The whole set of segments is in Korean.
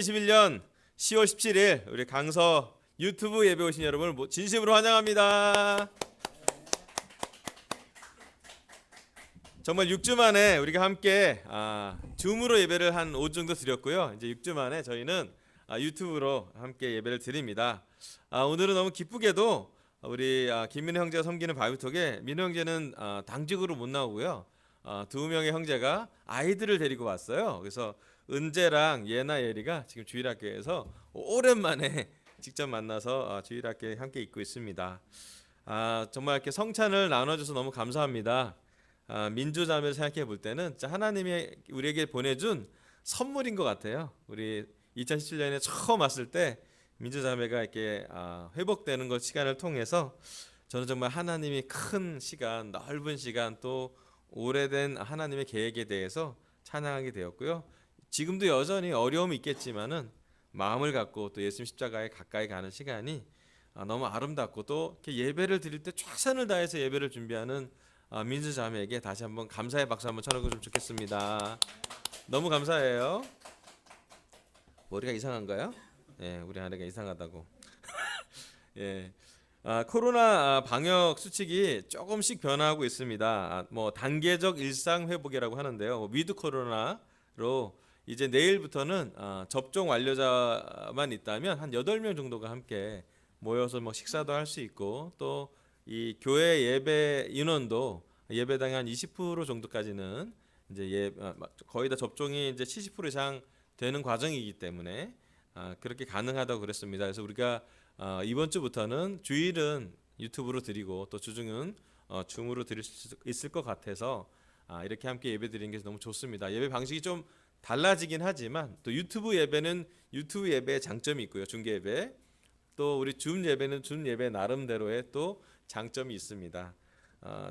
2021년 10월 17일 우리 강서 유튜브 예배 오신 여러분을 진심으로 환영합니다. 정말 6주 만에 우리가 함께 줌으로 예배를 한 5주 정도 드렸고요. 이제 6주 만에 저희는 유튜브로 함께 예배를 드립니다. 오늘은 너무 기쁘게도 우리 김민호 형제가 섬기는 바위톡에 민호 형제는 당직으로 못 나오고요. 두 명의 형제가 아이들을 데리고 왔어요. 그래서 은재랑 예나 예리가 지금 주일학교에서 오랜만에 직접 만나서 주일학교에 함께 있고 있습니다. 정말 이렇게 성찬을 나눠줘서 너무 감사합니다. 민주자매를 생각해 볼 때는 하나님이 우리에게 보내준 선물인 것 같아요. 우리 2017년에 처음 왔을 때 민주자매가 이렇게 회복되는 것 시간을 통해서 저는 정말 하나님이 큰 시간, 넓은 시간, 또 오래된 하나님의 계획에 대해서 찬양하게 되었고요. 지금도 여전히 어려움이 있겠지만은 마음을 갖고 또 예수님 십자가에 가까이 가는 시간이 너무 아름답고 또 이렇게 예배를 드릴 때 최선을 다해서 예배를 준비하는 민주 자매에게 다시 한번 감사의 박수 한번 쳐주면 좋겠습니다. 너무 감사해요. 머리가 이상한가요? 예, 우리 아내가 이상하다고. 예. 코로나 방역 수칙이 조금씩 변화하고 있습니다. 뭐 단계적 일상 회복이라고 하는데요. 위드 코로나로 이제 내일부터는 접종 완료자만 있다면 한 8명 정도가 함께 모여서 뭐 식사도 할 수 있고 또 이 교회 예배 인원도 예배당의 한 20% 정도까지는 이제 거의 다 접종이 이제 70% 이상 되는 과정이기 때문에 그렇게 가능하다고 그랬습니다. 그래서 우리가 이번 주부터는 주일은 유튜브로 드리고 또 주중은 줌으로 드릴 수 있을 것 같아서 이렇게 함께 예배 드리는 게 너무 좋습니다. 예배 방식이 좀 달라지긴 하지만 또 유튜브 예배는 유튜브 예배의 장점이 있고요. 중계 예배 또 우리 줌 예배는 줌 예배 나름대로의 또 장점이 있습니다.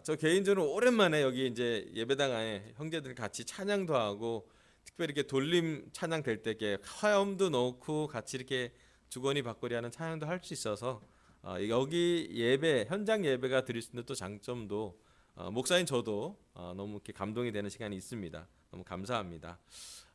저 개인적으로 오랜만에 여기 이제 예배당 안에 형제들 같이 찬양도 하고 특별히 이렇게 돌림 찬양 될 때 이렇게 화음도 넣고 같이 이렇게 주거니 받거리 하는 찬양도 할 수 있어서 여기 예배 현장 예배가 드릴 수 있는 또 장점도 목사인 저도 너무 이렇게 감동이 되는 시간이 있습니다. 너무 감사합니다.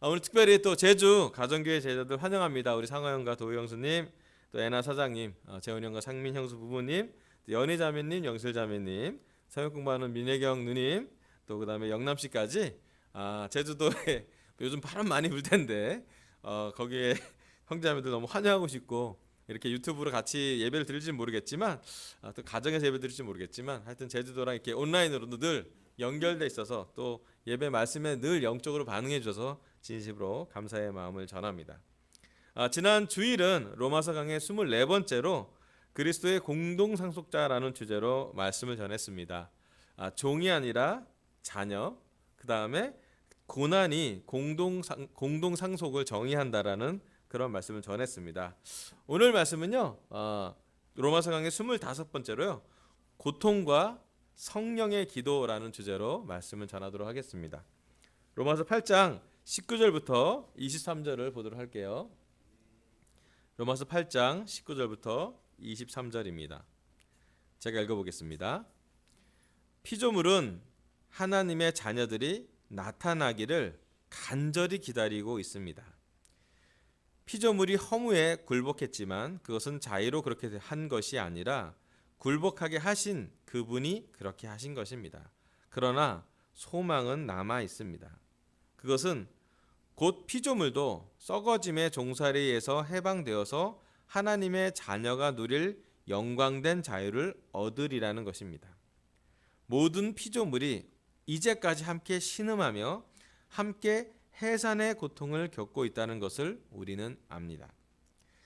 오늘 특별히 또 제주 가정교회 제자들 환영합니다. 우리 상화형과 도희형수님, 또 애나 사장님, 재훈형과 상민형수 부부님, 연희자매님, 영슬자매님, 사역 공부하는 민혜경 누님, 또 그다음에 영남씨까지 제주도에 요즘 바람 많이 불 텐데 거기에 형제자매들 너무 환영하고 싶고 이렇게 유튜브로 같이 예배를 드릴지는 모르겠지만 또 가정에서 예배 드릴지 모르겠지만 하여튼 제주도랑 이렇게 온라인으로도 늘 연결돼 있어서 또 예배 말씀에 늘 영적으로 반응해 주셔서 진심으로 감사의 마음을 전합니다. 지난 주일은 로마서 강의 24번째로 그리스도의 공동 상속자라는 주제로 말씀을 전했습니다. 종이 아니라 자녀, 그 다음에 고난이 공동 상속을 정의한다라는 그런 말씀을 전했습니다. 오늘 말씀은요, 로마서 강의 25번째로요, 고통과 성령의 기도라는 주제로 말씀을 전하도록 하겠습니다. 로마서 8장 19절부터 23절을 보도록 할게요. 로마서 8장 19절부터 23절입니다. 제가 읽어보겠습니다. 피조물은 하나님의 자녀들이 나타나기를 간절히 기다리고 있습니다. 피조물이 허무에 굴복했지만 그것은 자의로 그렇게 한 것이 아니라 굴복하게 하신 그분이 그렇게 하신 것입니다. 그러나 소망은 남아 있습니다. 그것은 곧 피조물도 썩어짐의 종살이에서 해방되어서 하나님의 자녀가 누릴 영광된 자유를 얻으리라는 것입니다. 모든 피조물이 이제까지 함께 신음하며 함께 해산의 고통을 겪고 있다는 것을 우리는 압니다.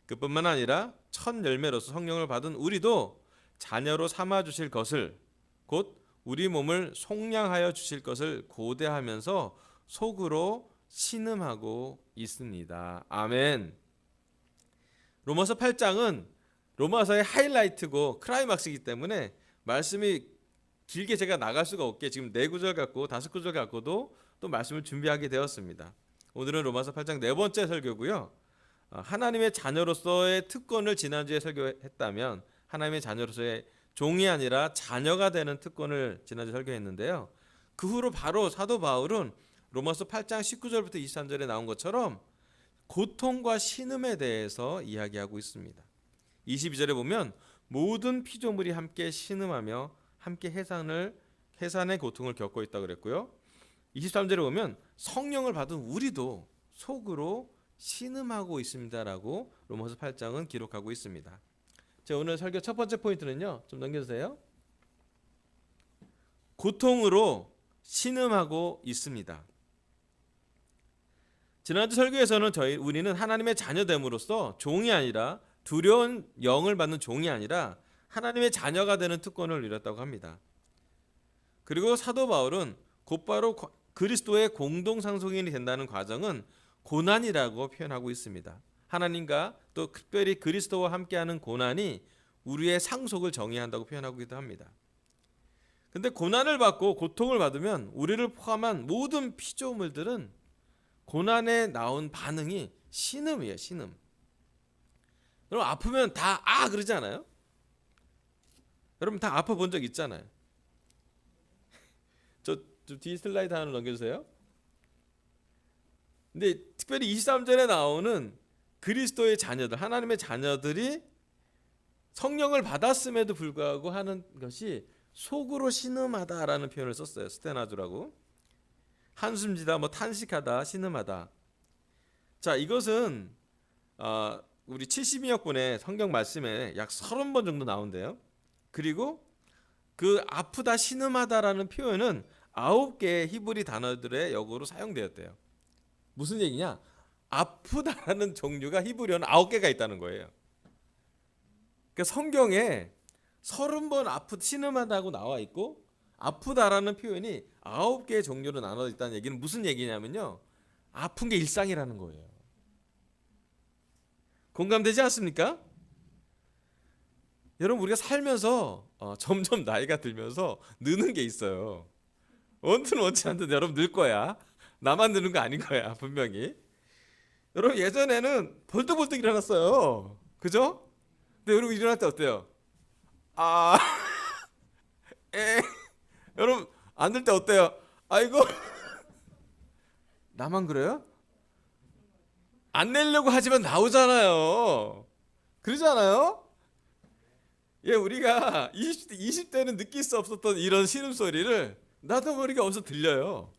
그뿐만 아니라 첫 열매로서 성령을 받은 우리도 자녀로 삼아 주실 것을, 곧 우리 몸을 속량하여 주실 것을 고대하면서 속으로 신음하고 있습니다. 아멘. 로마서 8장은 로마서의 하이라이트고 클라이막스이기 때문에 말씀이 길게 제가 나갈 수가 없게 지금 4구절 갖고 5구절 갖고도 또 말씀을 준비하게 되었습니다. 오늘은 로마서 8장 4번째 설교고요. 하나님의 자녀로서의 특권을 지난주에 설교했다면 하나님의 자녀로서의 종이 아니라 자녀가 되는 특권을 지난주에 설교했는데요. 그 후로 바로 사도 바울은 로마서 8장 19절부터 23절에 나온 것처럼 고통과 신음에 대해서 이야기하고 있습니다. 22절에 보면 모든 피조물이 함께 신음하며 함께 해산의 고통을 겪고 있다고 그랬고요. 23절에 보면 성령을 받은 우리도 속으로 신음하고 있습니다라고 로마서 8장은 기록하고 있습니다. 자, 오늘 설교 첫 번째 포인트는요. 좀 넘겨주세요. 고통으로 신음하고 있습니다. 지난주 설교에서는 우리는 하나님의 자녀됨으로써 종이 아니라 두려운 영을 받는 종이 아니라 하나님의 자녀가 되는 특권을 누렸다고 합니다. 그리고 사도 바울은 곧바로 그리스도의 공동상속인이 된다는 과정은 고난이라고 표현하고 있습니다. 하나님과 또 특별히 그리스도와 함께하는 고난이 우리의 상속을 정의한다고 표현하기도 합니다. 근데 고난을 받고 고통을 받으면 우리를 포함한 모든 피조물들은 고난에 나온 반응이 신음이에요. 신음. 여러분 아프면 다 그러지 않아요? 여러분 다 아파 본 적 있잖아요. 저 뒤 슬라이드 하나 넘겨주세요. 근데 특별히 23절에 나오는 그리스도의 자녀들, 하나님의 자녀들이 성령을 받았음에도 불구하고 하는 것이 속으로 신음하다라는 표현을 썼어요. 스테나주라고. 한숨지다, 탄식하다, 신음하다. 자, 이것은 우리 72역분의 성경 말씀에 약 30번 정도 나온대요. 그리고 그 아프다, 신음하다라는 표현은 9개의 히브리 단어들의 역어로 사용되었대요. 무슨 얘기냐? 아프다라는 종류가 히브리어는 9개가 있다는 거예요. 그러니까 성경에 30번 신음하다고 나와 있고 아프다라는 표현이 9개의 종류로 나눠져 있다는 얘기는 무슨 얘기냐면요. 아픈 게 일상이라는 거예요. 공감되지 않습니까? 여러분 우리가 살면서 점점 나이가 들면서 느는 게 있어요. 원튼 원치 않든 여러분 늘 거야. 나만 느는 거 아닌 거야 분명히. 여러분 예전에는 벌떡벌떡 일어났어요. 그죠? 근데 여러분 일어날 때 어때요? 여러분 안 들 때 어때요? 아이고 나만 그래요? 안 내려고 하지만 나오잖아요. 그러잖아요? 예, 우리가 20대는 느낄 수 없었던 이런 신음소리를 나도 모르게 어디서 들려요.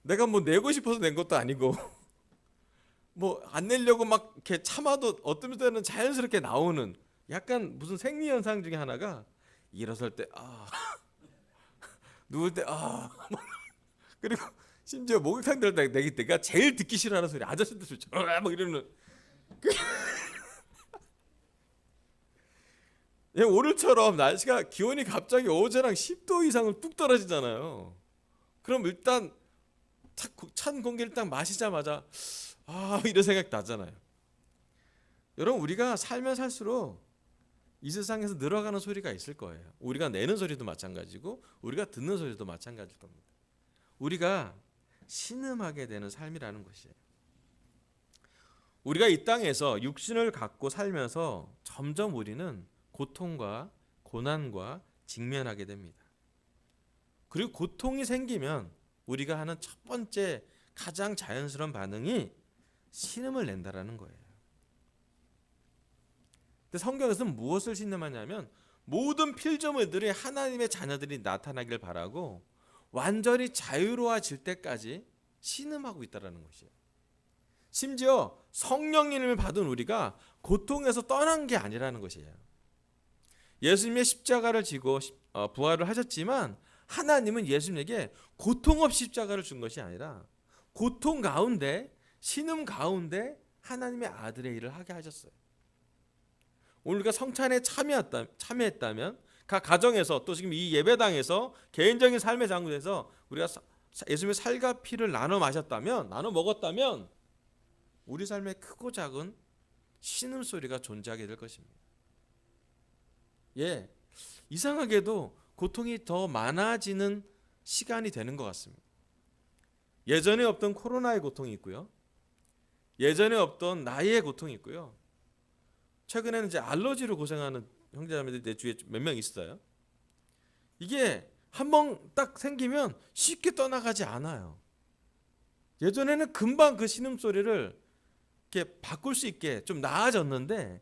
내가 내고 싶어서 낸 것도 아니고 안 내려고 막 이렇게 참아도 어떤 때는 자연스럽게 나오는 약간 무슨 생리현상 중에 하나가 일어설 때 누울 때 그리고 심지어 목욕탕 들 때 내가 제일 듣기 싫어하는 소리 아저씨들 소리 막 이러는 예, 오늘처럼 날씨가 기온이 갑자기 어제랑 10도 이상을 뚝 떨어지잖아요. 그럼 일단 찬 공기를 딱 마시자마자 이런 생각 나잖아요. 여러분 우리가 살면 살수록 이 세상에서 늘어가는 소리가 있을 거예요. 우리가 내는 소리도 마찬가지고 우리가 듣는 소리도 마찬가지일 겁니다. 우리가 신음하게 되는 삶이라는 것이에요. 우리가 이 땅에서 육신을 갖고 살면서 점점 우리는 고통과 고난과 직면하게 됩니다. 그리고 고통이 생기면 우리가 하는 첫 번째 가장 자연스러운 반응이 신음을 낸다라는 거예요. 근데 성경에서는 무엇을 신음하냐면 모든 피조물들이 하나님의 자녀들이 나타나기를 바라고 완전히 자유로워질 때까지 신음하고 있다라는 것이에요. 심지어 성령님을 받은 우리가 고통에서 떠난 게 아니라는 것이에요. 예수님의 십자가를 지고 부활을 하셨지만 하나님은 예수님에게 고통 없이 십자가를 준 것이 아니라 고통 가운데 신음 가운데 하나님의 아들의 일을 하게 하셨어요. 오늘 우리가 성찬에 참여했다면 각 가정에서 또 지금 이 예배당에서 개인적인 삶의 장소에서 우리가 예수님의 살과 피를 나눠 먹었다면 우리 삶에 크고 작은 신음소리가 존재하게 될 것입니다. 예, 이상하게도 고통이 더 많아지는 시간이 되는 것 같습니다. 예전에 없던 코로나의 고통이 있고요. 예전에 없던 나이의 고통이 있고요. 최근에는 이제 알러지로 고생하는 형제자매들이 내 주위에 몇 명 있어요. 이게 한번 딱 생기면 쉽게 떠나가지 않아요. 예전에는 금방 그 신음소리를 이렇게 바꿀 수 있게 좀 나아졌는데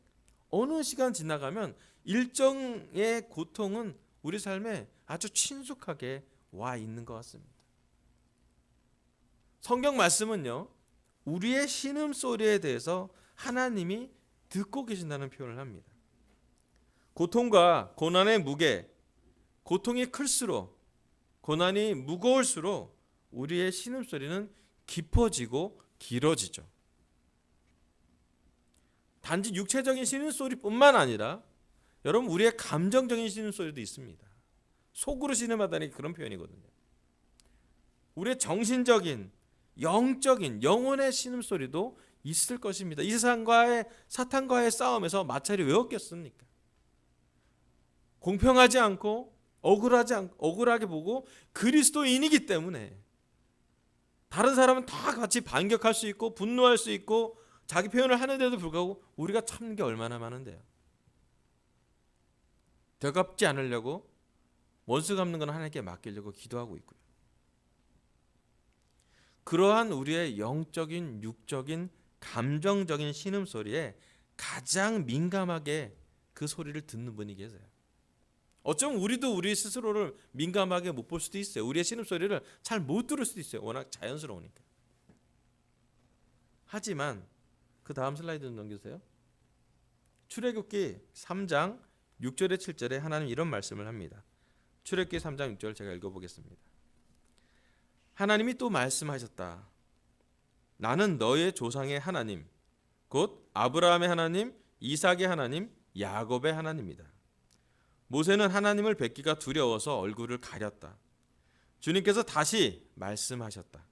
어느 시간 지나가면 일정의 고통은 우리 삶에 아주 친숙하게 와 있는 것 같습니다. 성경 말씀은요, 우리의 신음소리에 대해서 하나님이 듣고 계신다는 표현을 합니다. 고통과 고난의 무게, 고통이 클수록, 고난이 무거울수록 우리의 신음소리는 깊어지고 길어지죠. 단지 육체적인 신음소리뿐만 아니라 여러분, 우리의 감정적인 신음소리도 있습니다. 속으로 신음하다니 그런 표현이거든요. 우리의 정신적인, 영적인, 영혼의 신음소리도 있을 것입니다. 이 세상과의, 사탄과의 싸움에서 마찰이 왜 없겠습니까? 공평하지 않고 억울하게 보고 그리스도인이기 때문에 다른 사람은 다 같이 반격할 수 있고 분노할 수 있고 자기 표현을 하는데도 불구하고 우리가 참는 게 얼마나 많은데요. 되갚지 않으려고 원수 갚는 건 하나님께 맡기려고 기도하고 있고요. 그러한 우리의 영적인, 육적인, 감정적인 신음소리에 가장 민감하게 그 소리를 듣는 분이 계세요. 어쩌면 우리도 우리 스스로를 민감하게 못 볼 수도 있어요. 우리의 신음소리를 잘 못 들을 수도 있어요. 워낙 자연스러우니까. 하지만 그 다음 슬라이드 좀 넘겨주세요. 출애굽기 3장 6절에 7절에 하나님 이런 말씀을 합니다. 출애굽기 3장 6절 제가 읽어보겠습니다. 하나님이 또 말씀하셨다. 나는 너의 조상의 하나님, 곧 아브라함의 하나님, 이삭의 하나님, 야곱의 하나님이다. 모세는 하나님을 뵙기가 두려워서 얼굴을 가렸다. 주님께서 다시 말씀하셨다.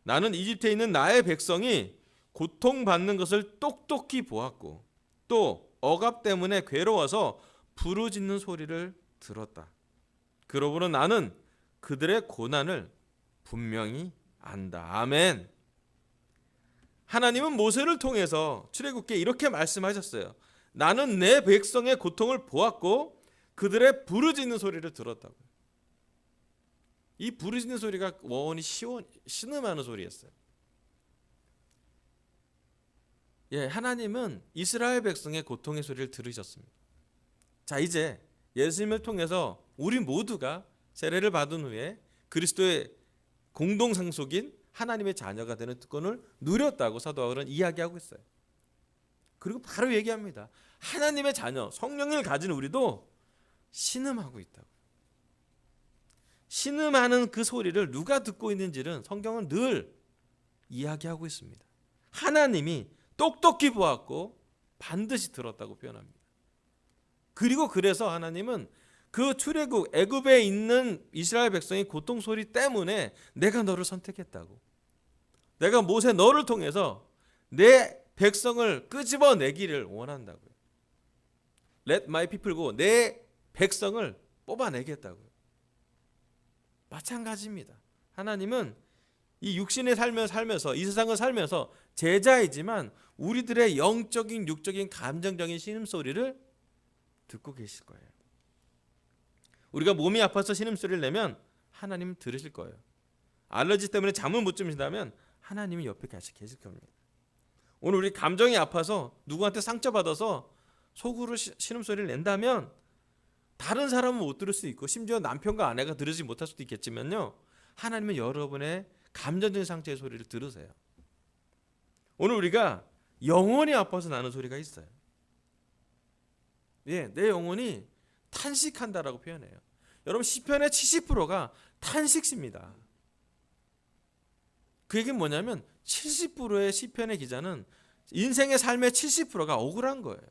나는 이집트에 있는 나의 백성이 고통받는 것을 똑똑히 보았고 또 억압 때문에 괴로워서 부르짖는 소리를 들었다. 그러므로 나는 그들의 고난을 분명히 안다. 아멘. 하나님은 모세를 통해서 출애굽기에 이렇게 말씀하셨어요. 나는 내 백성의 고통을 보았고 그들의 부르짖는 소리를 들었다고요. 이 부르짖는 소리가 원이 신음하는 소리였어요. 하나님은 이스라엘 백성의 고통의 소리를 들으셨습니다. 자, 이제 예수님을 통해서 우리 모두가 세례를 받은 후에 그리스도의 공동 상속인 하나님의 자녀가 되는 특권을 누렸다고 사도 바울은 이야기하고 있어요. 그리고 바로 얘기합니다. 하나님의 자녀, 성령을 가진 우리도 신음하고 있다고. 신음하는 그 소리를 누가 듣고 있는지는 성경은 늘 이야기하고 있습니다. 하나님이 똑똑히 보았고 반드시 들었다고 표현합니다. 그리고 그래서 하나님은 그 출애굽 애굽에 있는 이스라엘 백성의 고통 소리 때문에 내가 너를 선택했다고. 내가 모세 너를 통해서 내 백성을 끄집어내기를 원한다고요. Let my people go. 내 백성을 뽑아내겠다고요. 마찬가지입니다. 하나님은 이 육신의 삶을 살면서 이 세상을 살면서 제자이지만 우리들의 영적인, 육적인, 감정적인 신음소리를 듣고 계실 거예요. 우리가 몸이 아파서 신음소리를 내면 하나님 들으실 거예요. 알러지 때문에 잠을 못 주무신다면 하나님이 옆에 같이 계실 겁니다. 오늘 우리 감정이 아파서 누구한테 상처받아서 속으로 신음소리를 낸다면 다른 사람은 못 들을 수 있고 심지어 남편과 아내가 들으지 못할 수도 있겠지만요, 하나님은 여러분의 감정적인 상처의 소리를 들으세요. 오늘 우리가 영혼이 아파서 나는 소리가 있어요. 내 영혼이 탄식한다라고 표현해요. 여러분, 시편의 70%가 탄식시입니다. 그 얘기는 뭐냐면 70%의 시편의 기자는 인생의 삶의 70%가 억울한 거예요.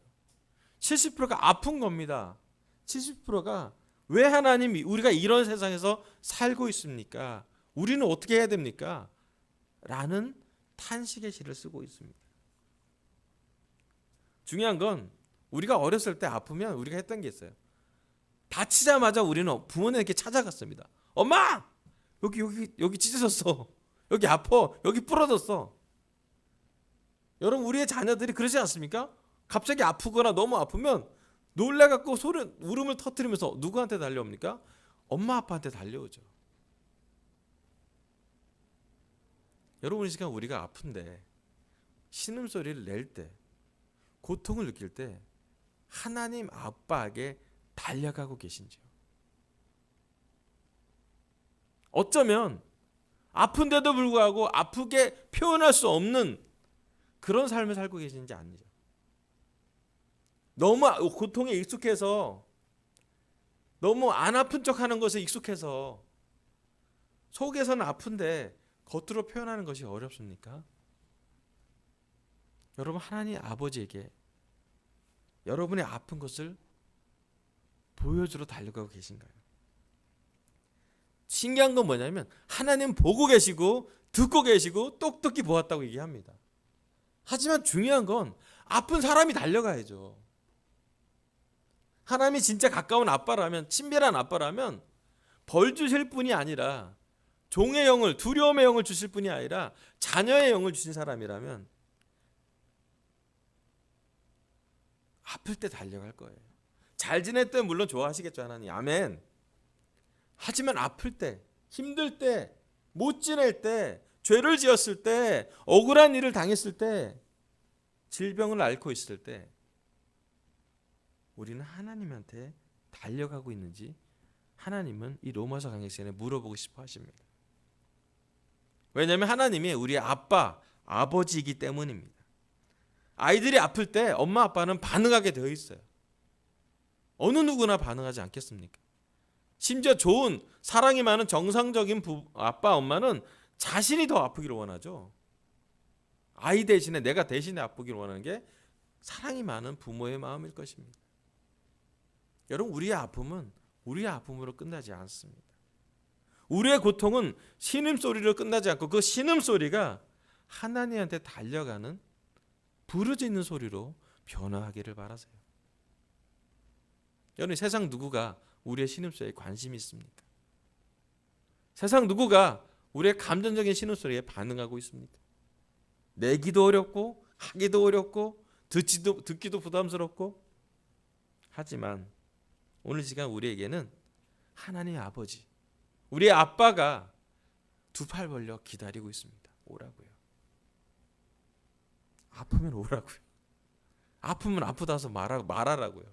70%가 아픈 겁니다. 70%가 왜 하나님이 우리가 이런 세상에서 살고 있습니까? 우리는 어떻게 해야 됩니까? 라는 탄식의 시를 쓰고 있습니다. 중요한 건 우리가 어렸을 때 아프면 우리가 했던 게 있어요. 다치자마자 우리는 부모님께 찾아갔습니다. 엄마! 여기 찢어졌어. 여기 아파. 여기 부러졌어. 여러분, 우리의 자녀들이 그러지 않습니까? 갑자기 아프거나 너무 아프면 놀래갖고 울음을 터뜨리면서 누구한테 달려옵니까? 엄마 아빠한테 달려오죠. 여러분, 이 시간 우리가 아픈데 신음소리를 낼 때, 고통을 느낄 때 하나님 아빠에게 달려가고 계신지요? 어쩌면 아픈데도 불구하고 아프게 표현할 수 없는 그런 삶을 살고 계신지 아니죠. 너무 고통에 익숙해서, 너무 안 아픈 척하는 것에 익숙해서 속에서는 아픈데 겉으로 표현하는 것이 어렵습니까? 여러분, 하나님 아버지에게 여러분의 아픈 것을 보여주러 달려가고 계신가요? 신기한 건 뭐냐면 하나님 보고 계시고 듣고 계시고 똑똑히 보았다고 얘기합니다. 하지만 중요한 건 아픈 사람이 달려가야죠. 하나님이 진짜 가까운 아빠라면, 친밀한 아빠라면 벌 주실 뿐이 아니라 종의 영을, 두려움의 영을 주실 뿐이 아니라 자녀의 영을 주신 사람이라면 아플 때 달려갈 거예요. 잘 지낼 때 물론 좋아하시겠죠, 하나님. 아멘. 하지만 아플 때, 힘들 때, 못 지낼 때, 죄를 지었을 때, 억울한 일을 당했을 때, 질병을 앓고 있을 때 우리는 하나님한테 달려가고 있는지 하나님은 이 로마서 강의 시간에 물어보고 싶어 하십니다. 왜냐하면 하나님이 우리의 아빠, 아버지이기 때문입니다. 아이들이 아플 때 엄마 아빠는 반응하게 되어 있어요. 어느 누구나 반응하지 않겠습니까? 심지어 좋은 사랑이 많은 정상적인 아빠 엄마는 자신이 더 아프기를 원하죠. 아이 대신에 내가 대신에 아프기를 원하는 게 사랑이 많은 부모의 마음일 것입니다. 여러분, 우리의 아픔은 우리의 아픔으로 끝나지 않습니다. 우리의 고통은 신음소리로 끝나지 않고 그 신음소리가 하나님한테 달려가는 부르짖는 소리로 변화하기를 바라세요. 여러분, 세상 누구가 우리의 신음소리에 관심이 있습니까? 세상 누구가 우리의 감정적인 신음소리에 반응하고 있습니까? 내기도 어렵고 하기도 어렵고 듣기도 부담스럽고. 하지만 오늘 시간 우리에게는 하나님 아버지, 우리의 아빠가 두 팔 벌려 기다리고 있습니다. 오라고요. 아프면 오라고요. 아프면 아프다서 말하라고요.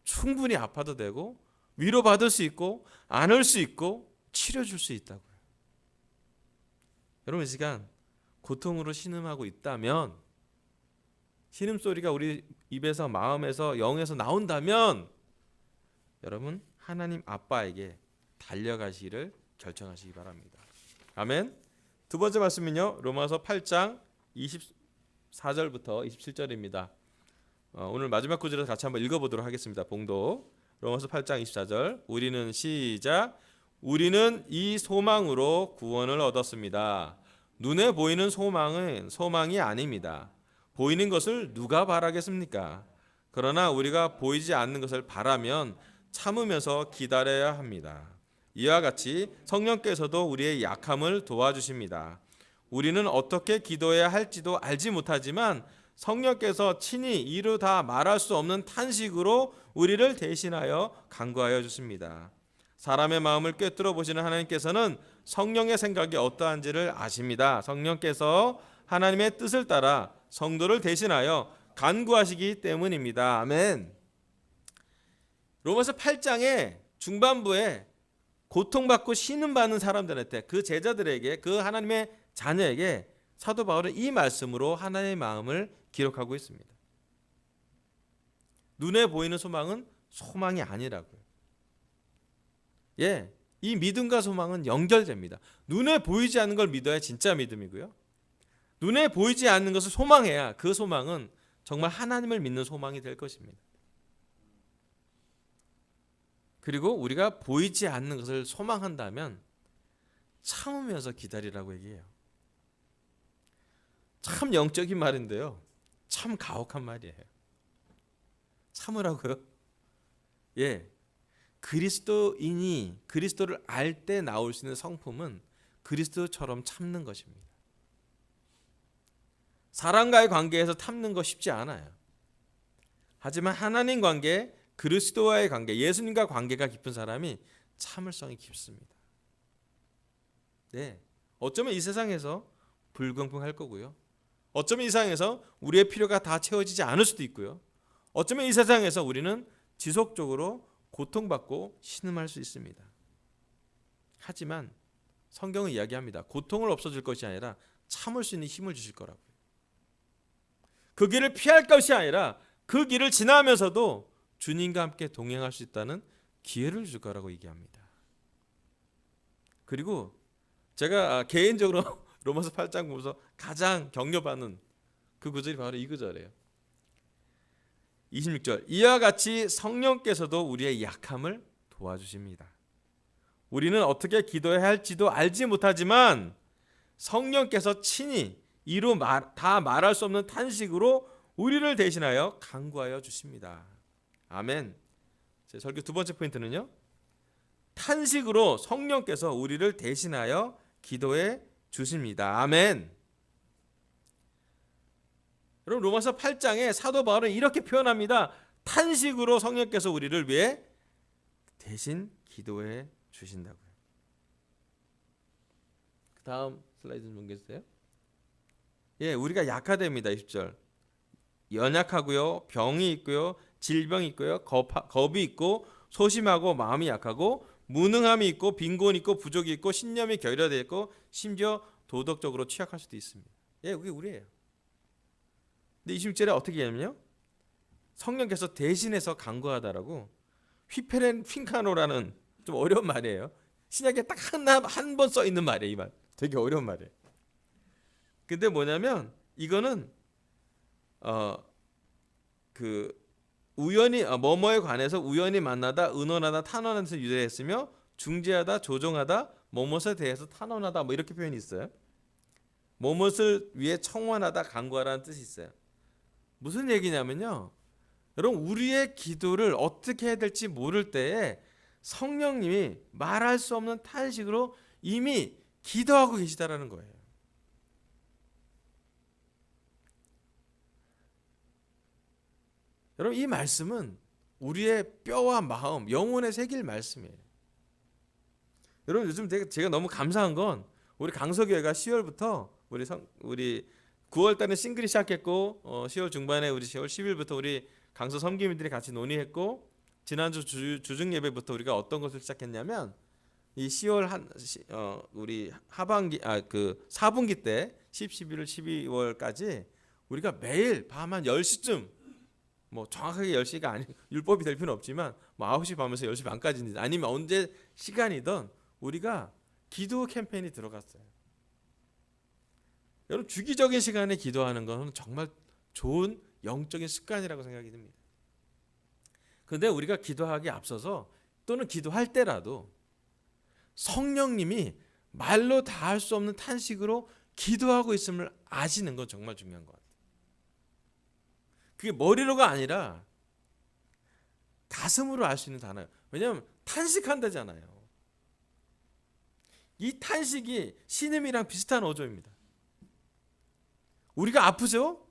충분히 아파도 되고 위로받을 수 있고 안을 수 있고 치료줄 수 있다고요. 여러분, 이 시간 고통으로 신음하고 있다면, 신음소리가 우리 입에서, 마음에서, 영에서 나온다면 여러분, 하나님 아빠에게 달려가시기를 결정하시기 바랍니다. 아멘. 두 번째 말씀은요, 로마서 8장 24절부터 27절입니다. 오늘 마지막 구절을 같이 한번 읽어보도록 하겠습니다. 봉독. 로마서 8장 24절. 우리는 시작. 우리는 이 소망으로 구원을 얻었습니다. 눈에 보이는 소망은 소망이 아닙니다. 보이는 것을 누가 바라겠습니까? 그러나 우리가 보이지 않는 것을 바라면 참으면서 기다려야 합니다. 이와 같이 성령께서도 우리의 약함을 도와주십니다. 우리는 어떻게 기도해야 할지도 알지 못하지만 성령께서 친히 이루 다 말할 수 없는 탄식으로 우리를 대신하여 간구하여 주십니다. 사람의 마음을 꿰뚫어 보시는 하나님께서는 성령의 생각이 어떠한지를 아십니다. 성령께서 하나님의 뜻을 따라 성도를 대신하여 간구하시기 때문입니다. 아멘. 로마서 8장의 중반부에 고통받고 신음받는 사람들한테, 그 제자들에게, 그 하나님의 자녀에게 사도 바울은 이 말씀으로 하나님의 마음을 기록하고 있습니다. 눈에 보이는 소망은 소망이 아니라고요. 예, 이 믿음과 소망은 연결됩니다. 눈에 보이지 않는 걸 믿어야 진짜 믿음이고요. 눈에 보이지 않는 것을 소망해야 그 소망은 정말 하나님을 믿는 소망이 될 것입니다. 그리고 우리가 보이지 않는 것을 소망한다면 참으면서 기다리라고 얘기해요. 참 영적인 말인데요, 참 가혹한 말이에요. 참으라고요? 예, 그리스도인이 그리스도를 알 때 나올 수 있는 성품은 그리스도처럼 참는 것입니다. 사람과의 관계에서 참는 거 쉽지 않아요. 하지만 하나님 관계, 그리스도와의 관계, 예수님과 관계가 깊은 사람이 참을성이 깊습니다. 네, 어쩌면 이 세상에서 불공평할 거고요, 어쩌면 이 세상에서 우리의 필요가 다 채워지지 않을 수도 있고요. 어쩌면 이 세상에서 우리는 지속적으로 고통받고 신음할 수 있습니다. 하지만 성경은 이야기합니다. 고통을 없어질 것이 아니라 참을 수 있는 힘을 주실 거라고요. 그 길을 피할 것이 아니라 그 길을 지나면서도 주님과 함께 동행할 수 있다는 기회를 줄 거라고 얘기합니다. 그리고 제가 개인적으로 로마서 8장 보면서 가장 격려받는 그 구절이 바로 이 구절이에요. 26절, 이와 같이 성령께서도 우리의 약함을 도와주십니다. 우리는 어떻게 기도해야 할지도 알지 못하지만 성령께서 친히 이루 다 말할 수 없는 탄식으로 우리를 대신하여 간구하여 주십니다. 아멘. 제 설교 두 번째 포인트는요, 탄식으로 성령께서 우리를 대신하여 기도해 주십니다. 아멘. 여러분, 로마서 8장에 사도 바울은 이렇게 표현합니다. 탄식으로 성령께서 우리를 위해 대신 기도해 주신다고요. 그 다음 슬라이드 좀 넘겨주세요. 예, 우리가 약하답니다. 20절. 연약하고요, 병이 있고요, 질병이 있고요, 겁이 있고, 소심하고 마음이 약하고, 무능함이 있고, 빈곤이 있고, 부족이 있고, 신념이 결여되어 있고, 심지어 도덕적으로 취약할 수도 있습니다. 예, 그게 우리예요. 근데 26절에 어떻게 하냐면요, 성령께서 대신해서 간구하다라고, 휘페렌 핑카노라는 좀 어려운 말이에요. 신약에 딱 한 번 써 있는 말이에요. 이 말 되게 어려운 말이에요. 근데 뭐냐면 이거는 우연히 뭐뭐에 관해서 우연히 만나다, 의논하다, 탄원하는 데서 유래했으며 중재하다, 조정하다, 뭐뭇에 대해서 탄원하다, 뭐 이렇게 표현이 있어요. 뭐뭇을 위해 청원하다, 간구하라는 뜻이 있어요. 무슨 얘기냐면요, 여러분, 우리의 기도를 어떻게 해야 될지 모를 때에 성령님이 말할 수 없는 탄식으로 이미 기도하고 계시다라는 거예요. 여러분, 이 말씀은 우리의 뼈와 마음, 영혼에 새길 말씀이에요. 여러분, 요즘 제가 너무 감사한 건 우리 강서교회가 10월부터 우리 9월 달에 싱글이 시작했고 10월 중반에 우리 10월 10일부터 우리 강서 섬기민들이 같이 논의했고, 지난주 주중 예배부터 우리가 어떤 것을 시작했냐면 이 10월 우리 하반기 그 4분기 때 11월 12월까지 우리가 매일 밤 한 10시쯤, 뭐 정확하게 10시가 아니 율법이 될 필요는 없지만 뭐 9시 밤에서 10시 반까지든 아니면 언제 시간이든 우리가 기도 캠페인이 들어갔어요. 여러분, 주기적인 시간에 기도하는 것은 정말 좋은 영적인 습관이라고 생각이 듭니다. 그런데 우리가 기도하기에 앞서서 또는 기도할 때라도 성령님이 말로 다 할 수 없는 탄식으로 기도하고 있음을 아시는 건 정말 중요한 것 같아요. 그게 머리로가 아니라 가슴으로 알 수 있는 단어예요. 왜냐하면 탄식한다잖아요. 이 탄식이 신음이랑 비슷한 어조입니다. 우리가 아프죠?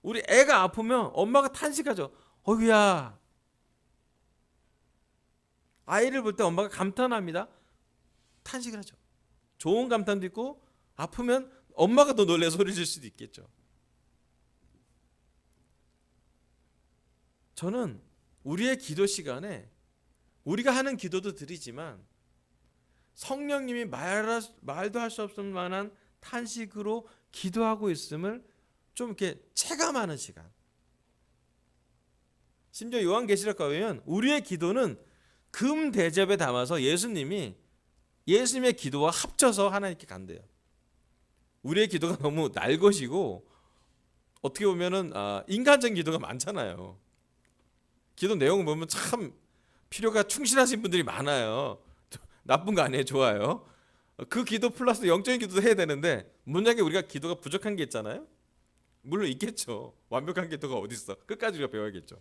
우리 애가 아프면 엄마가 탄식하죠. 어휴야. 아이를 볼 때 엄마가 감탄합니다. 탄식을 하죠. 좋은 감탄도 있고, 아프면 엄마가 더 놀래 소리 질 수도 있겠죠. 저는 우리의 기도 시간에 우리가 하는 기도도 드리지만 성령님이 말도 할 수 없을 만한 탄식으로 기도하고 있음을 좀 이렇게 체감하는 시간. 심지어 요한계시록 가보면 우리의 기도는 금 대접에 담아서 예수님의 기도와 합쳐서 하나님께 간대요. 우리의 기도가 너무 날 것이고 어떻게 보면은 인간적인 기도가 많잖아요. 기도 내용을 보면 참 필요가 충실하신 분들이 많아요. 나쁜 거 아니에요. 좋아요. 그 기도 플러스 영적인 기도도 해야 되는데 만약에 우리가 기도가 부족한 게 있잖아요. 물론 있겠죠. 완벽한 기도가 어디 있어. 끝까지 우리가 배워야겠죠.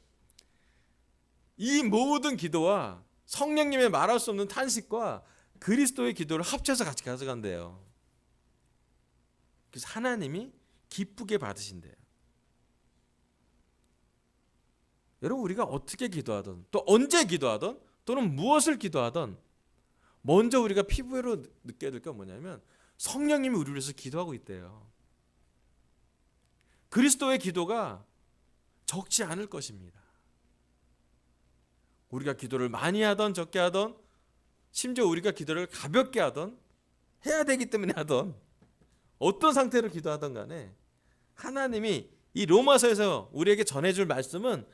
이 모든 기도와 성령님의 말할 수 없는 탄식과 그리스도의 기도를 합쳐서 같이 가져간대요. 그래서 하나님이 기쁘게 받으신대요. 여러분, 우리가 어떻게 기도하든 또 언제 기도하든 또는 무엇을 기도하든 먼저 우리가 피부로 느껴야 될 건 뭐냐면 성령님이 우리를 위해서 기도하고 있대요. 그리스도의 기도가 적지 않을 것입니다. 우리가 기도를 많이 하던 적게 하던, 심지어 우리가 기도를 가볍게 하던, 해야 되기 때문에 하던, 어떤 상태로 기도하던 간에 하나님이 이 로마서에서 우리에게 전해줄 말씀은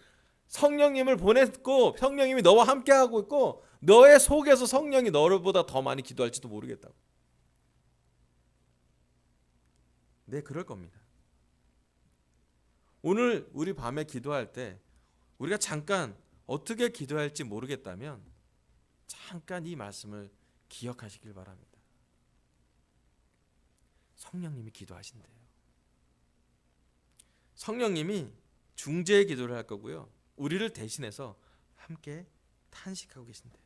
성령님을 보냈고 성령님이 너와 함께하고 있고 너의 속에서 성령이 너보다 더 많이 기도할지도 모르겠다고. 네, 그럴 겁니다. 오늘 우리 밤에 기도할 때 우리가 잠깐 어떻게 기도할지 모르겠다면 잠깐 이 말씀을 기억하시길 바랍니다. 성령님이 기도하신대요. 성령님이 중재의 기도를 할 거고요. 우리를 대신해서 함께 탄식하고 계신대요.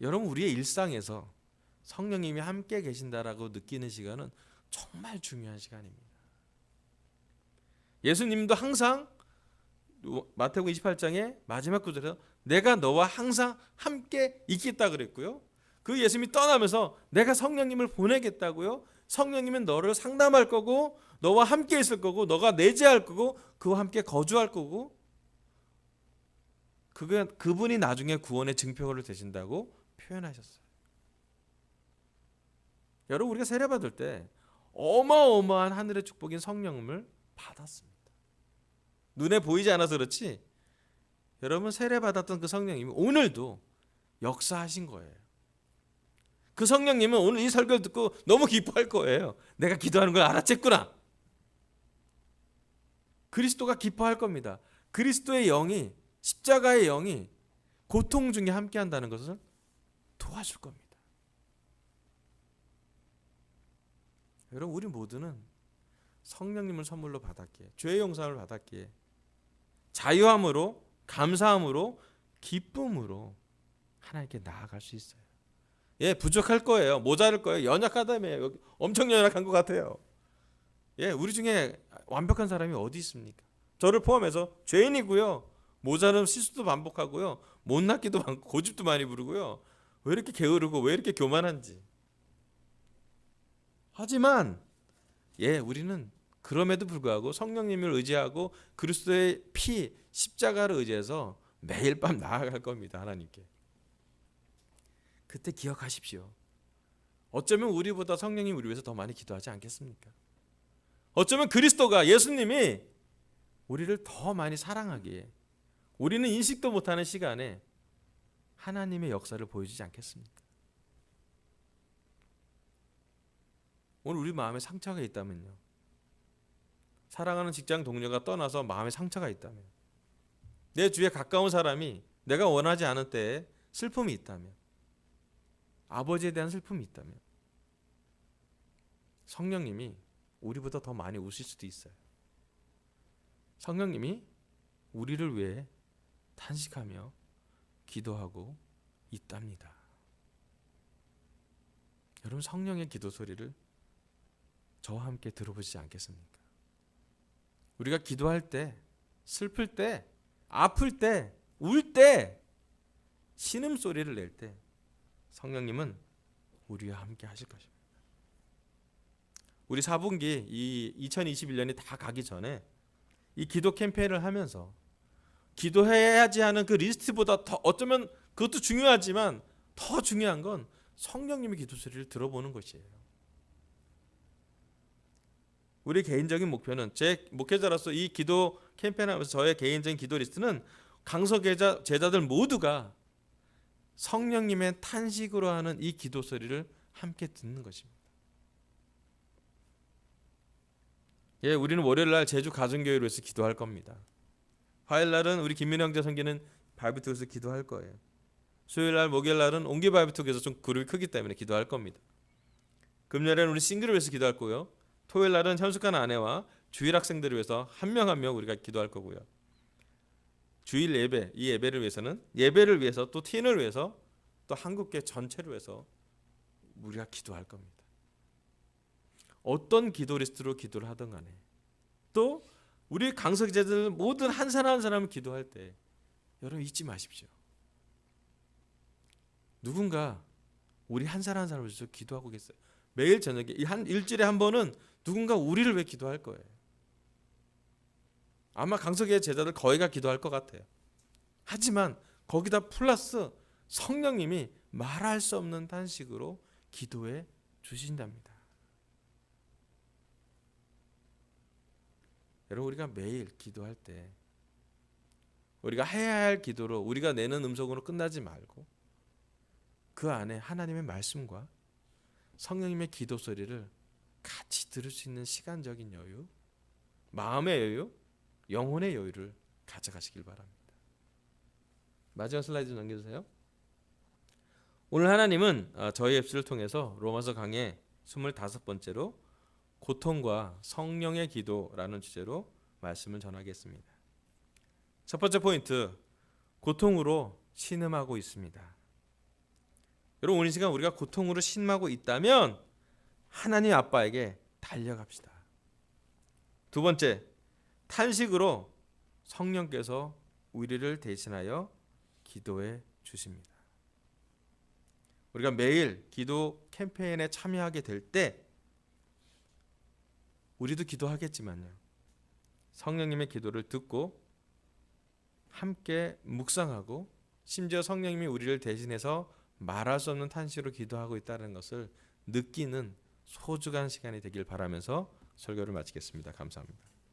여러분, 우리의 일상에서 성령님이 함께 계신다라고 느끼는 시간은 정말 중요한 시간입니다. 예수님도 항상 마태복음 28장의 마지막 구절에서 내가 너와 항상 함께 있겠다 그랬고요. 그 예수님이 떠나면서 내가 성령님을 보내겠다고요. 성령님은 너를 상담할 거고 너와 함께 있을 거고 너가 내재할 거고 그와 함께 거주할 거고 그분이 나중에 구원의 증표를 되신다고 표현하셨어요. 여러분, 우리가 세례 받을 때 어마어마한 하늘의 축복인 성령을 받았습니다. 눈에 보이지 않아서 그렇지 여러분, 세례 받았던 그 성령님이 오늘도 역사하신 거예요. 그 성령님은 오늘 이 설교를 듣고 너무 기뻐할 거예요. 내가 기도하는 걸 알아챘구나. 그리스도가 기뻐할 겁니다. 그리스도의 영이, 십자가의 영이 고통 중에 함께한다는 것을 도와줄 겁니다. 여러분, 우리 모두는 성령님을 선물로 받았기에, 죄의 용서를 받았기에 자유함으로, 감사함으로, 기쁨으로 하나님께 나아갈 수 있어요. 예, 부족할 거예요. 모자랄 거예요. 연약하다며. 엄청 연약한 것 같아요. 예, 우리 중에 완벽한 사람이 어디 있습니까? 저를 포함해서 죄인이고요. 모자른 실수도 반복하고요. 못났기도 많고 고집도 많이 부르고요. 왜 이렇게 게으르고 왜 이렇게 교만한지. 하지만 우리는 그럼에도 불구하고 성령님을 의지하고 그리스도의 피, 십자가를 의지해서 매일 밤 나아갈 겁니다. 하나님께. 그때 기억하십시오. 어쩌면 우리보다 성령님이 우리 위해서 더 많이 기도하지 않겠습니까? 어쩌면 그리스도가, 예수님이 우리를 더 많이 사랑하기에 우리는 인식도 못하는 시간에 하나님의 역사를 보여주지 않겠습니까? 오늘 우리 마음에 상처가 있다면요, 사랑하는 직장 동료가 떠나서 마음에 상처가 있다면, 내 주위에 가까운 사람이 내가 원하지 않은 때에 슬픔이 있다면, 아버지에 대한 슬픔이 있다면 성령님이 우리보다 더 많이 우실 수도 있어요. 성령님이 우리를 위해 탄식하며 기도하고 있답니다. 여러분, 성령의 기도 소리를 저와 함께 들어보시지 않겠습니까? 우리가 기도할 때, 슬플 때, 아플 때, 울 때, 신음소리를 낼 때 성령님은 우리와 함께 하실 것입니다. 우리 4분기 이 2021년이 다 가기 전에 이 기도 캠페인을 하면서 기도해야지 하는 그 리스트보다 더, 어쩌면 그것도 중요하지만 더 중요한 건 성령님의 기도 소리를 들어보는 것이에요. 우리 개인적인 목표는, 제 목회자로서 이 기도 캠페인을 하면서 저의 개인적인 기도 리스트는 강서 제자들 모두가 성령님의 탄식으로 하는 이 기도 소리를 함께 듣는 것입니다. 우리는 월요일 날 제주 가정교회로 해서 기도할 겁니다. 화요일 날은 우리 김민호 형제 섬기는 바이블톡에서 기도할 거예요. 수요일 날, 목요일 날은 옹기 바이블톡에서 좀 그룹이 크기 때문에 기도할 겁니다. 금요일에는 우리 싱글을 위해서 기도할 거고요. 토요일 날은 현숙한 아내와 주일 학생들을 위해서 한 명 한 명 우리가 기도할 거고요. 주일 예배, 이 예배를 위해서는 예배를 위해서, 또 TN을 위해서, 또 한국교회 전체를 위해서 우리가 기도할 겁니다. 어떤 기도 리스트로 기도를 하든 간에, 또 우리 강석제들 모든 한 사람 한 사람을 기도할 때 여러분 잊지 마십시오. 누군가 우리 한 사람 한 사람을 위해서 기도하고 계세요. 매일 저녁에 한 일주일에 한 번은 누군가 우리를 위해 기도할 거예요. 아마 강석의 제자들 거의가 기도할 것 같아요. 하지만 거기다 플러스 성령님이 말할 수 없는 탄식으로 기도해 주신답니다. 여러분, 우리가 매일 기도할 때 우리가 해야 할 기도로 우리가 내는 음성으로 끝나지 말고 그 안에 하나님의 말씀과 성령님의 기도 소리를 같이 들을 수 있는 시간적인 여유, 마음의 여유, 영혼의 여유를 가져가시길 바랍니다. 마지막 슬라이드 넘겨주세요. 오늘 하나님은 저희 앱스를 통해서 로마서 강의 25번째로 고통과 성령의 기도라는 주제로 말씀을 전하겠습니다. 첫 번째 포인트, 고통으로 신음하고 있습니다. 여러분, 오늘 시간 우리가 고통으로 신음하고 있다면 하나님 아빠에게 달려갑시다. 두 번째, 탄식으로 성령께서 우리를 대신하여 기도해 주십니다. 우리가 매일 기도 캠페인에 참여하게 될 때 우리도 기도하겠지만요, 성령님의 기도를 듣고 함께 묵상하고 심지어 성령님이 우리를 대신해서 말할 수 없는 탄식으로 기도하고 있다는 것을 느끼는 소중한 시간이 되길 바라면서 설교를 마치겠습니다. 감사합니다.